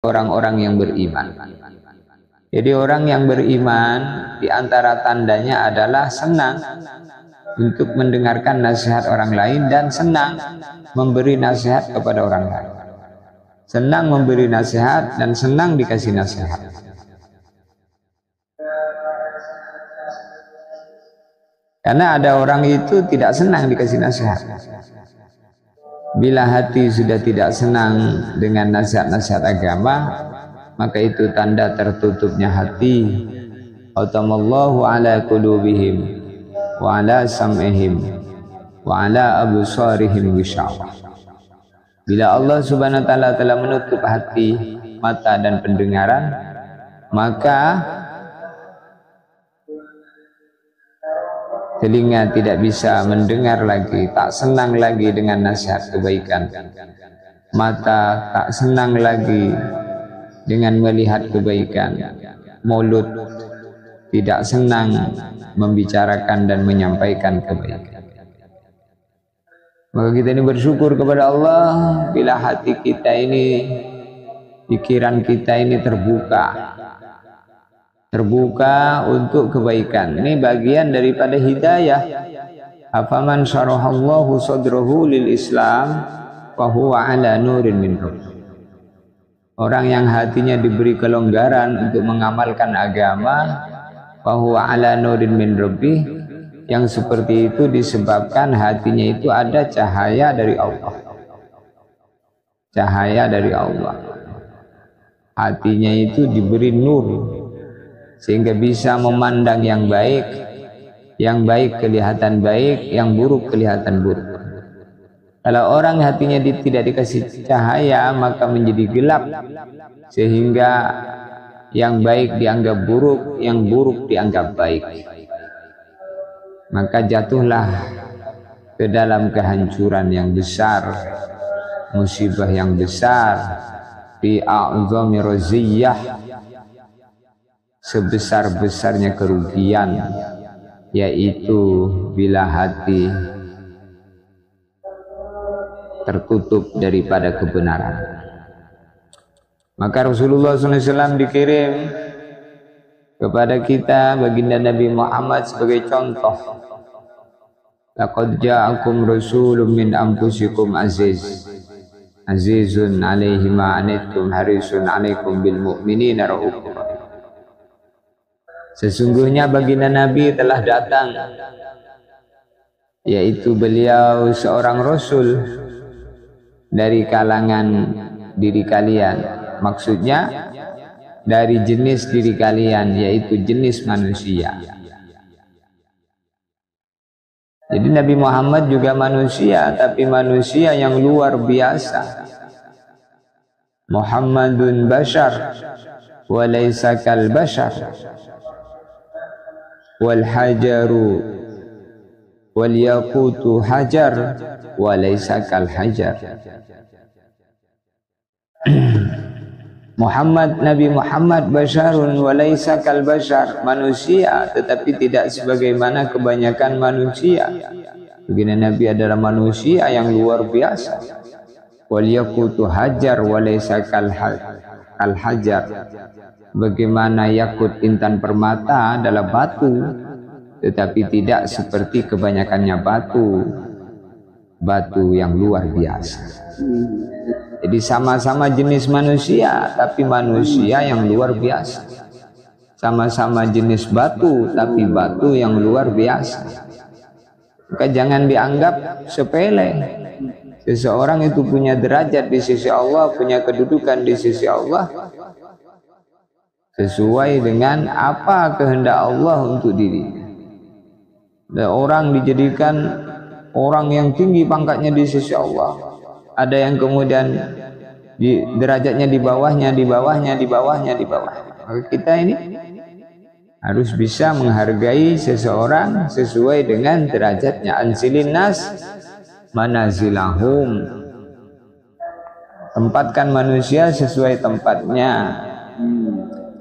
orang-orang yang beriman. Jadi orang yang beriman di antara tandanya adalah senang untuk mendengarkan nasihat orang lain dan senang memberi nasihat kepada orang lain. Senang memberi nasihat dan senang dikasih nasihat. Karena ada orang itu tidak senang dikasih nasihat. Bila hati sudah tidak senang dengan nasihat-nasihat agama, maka itu tanda tertutupnya hati. Atamallahu ala qulubihim wa ala sam'ihim wa ala absarihim ghishawah. Bila Allah Subhanahu wa taala telah menutup hati, mata dan pendengaran, maka telinga tidak bisa mendengar lagi, tak senang lagi dengan nasihat kebaikan. Mata tak senang lagi dengan melihat kebaikan. Mulut tidak senang membicarakan dan menyampaikan kebaikan. Maka kita ini bersyukur kepada Allah bila hati kita ini, pikiran kita ini terbuka untuk kebaikan. Ini bagian daripada hidayah. Afaman syarahallahu sadrahu lil Islam fa huwa ala nurin min rabbih. Orang yang hatinya diberi kelonggaran untuk mengamalkan agama, fa huwa ala nurin min rabbih, yang seperti itu disebabkan hatinya itu ada cahaya dari Allah. Cahaya dari Allah. Hatinya itu diberi nur, sehingga bisa memandang yang baik kelihatan baik, yang buruk kelihatan buruk. Kalau orang hatinya tidak dikasih cahaya, maka menjadi gelap, sehingga yang baik dianggap buruk, yang buruk dianggap baik. Maka jatuhlah ke dalam kehancuran yang besar, musibah yang besar, fi a'zami raziyah, sebesar-besarnya kerugian, yaitu bila hati tertutup daripada kebenaran. Maka Rasulullah SAW dikirim kepada kita, baginda Nabi Muhammad, sebagai contoh. Laqad ja'akum rasulun min anfusikum azizun alaihi ma anittum harisun alaikum bil mu'minina raufur rahim. Sesungguhnya baginda Nabi telah datang, yaitu beliau seorang Rasul dari kalangan diri kalian. Maksudnya dari jenis diri kalian, yaitu jenis manusia. Jadi Nabi Muhammad juga manusia, tapi manusia yang luar biasa. Muhammadun bashar wa laysa kal bashar. Wal hajaru wal yaqutu hajar wa laysa kal hajar. Nabi Muhammad basyarun wa laysa kal bashar, manusia tetapi tidak sebagaimana kebanyakan manusia. Begini, Nabi adalah manusia yang luar biasa. Wal yaqutu hajar wa laysa kal hajar. Bagaimana yakut, intan permata, adalah batu, tetapi tidak seperti kebanyakannya batu yang luar biasa. Jadi sama-sama jenis manusia, tapi manusia yang luar biasa. Sama-sama jenis batu, tapi batu yang luar biasa. Maka jangan dianggap sepele. Seseorang itu punya derajat di sisi Allah, punya kedudukan di sisi Allah, sesuai dengan apa kehendak Allah untuk dirinya. Dan orang dijadikan orang yang tinggi pangkatnya di sisi Allah. Ada yang kemudian derajatnya di bawahnya. Maka kita ini harus bisa menghargai seseorang sesuai dengan derajatnya. Anzilin nas manazilahum. Tempatkan manusia sesuai tempatnya.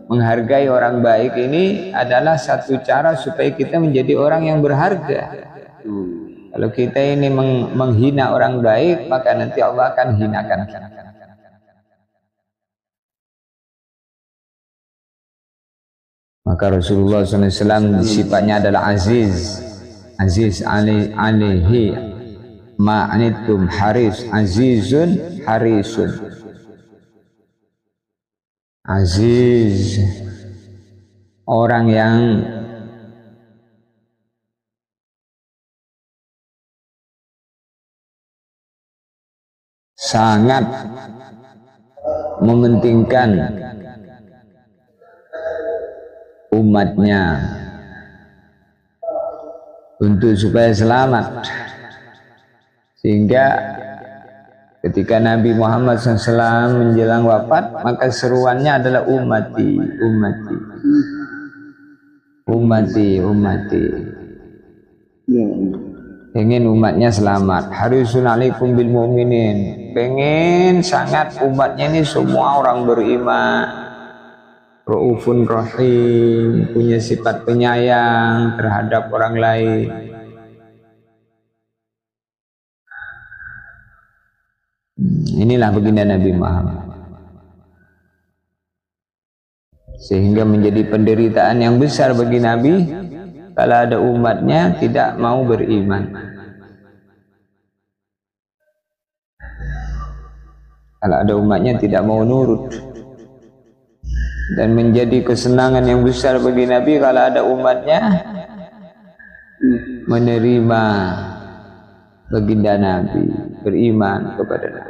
Menghargai orang baik ini adalah satu cara supaya kita menjadi orang yang berharga. Kalau kita ini menghina orang baik, maka nanti Allah akan hinakan kita. Maka Rasulullah SAW sifatnya adalah aziz. Aziz alaihi ma'anitum haris, azizun harisun. Aziz, orang yang sangat mementingkan umatnya untuk supaya selamat, sehingga ketika Nabi Muhammad SAW menjelang wafat, maka seruannya adalah ummati, ummati, ummati, ummati. Pengen umatnya selamat. Harisun alaikum bil mu'minin, pengen sangat umatnya ini semua orang beriman. Raufun rahim, punya sifat penyayang terhadap orang lain. Inilah baginda Nabi Muhammad, sehingga menjadi penderitaan yang besar bagi Nabi kalau ada umatnya tidak mau beriman, kalau ada umatnya tidak mau nurut. Dan menjadi kesenangan yang besar bagi Nabi kalau ada umatnya menerima baginda Nabi, beriman kepada Nabi.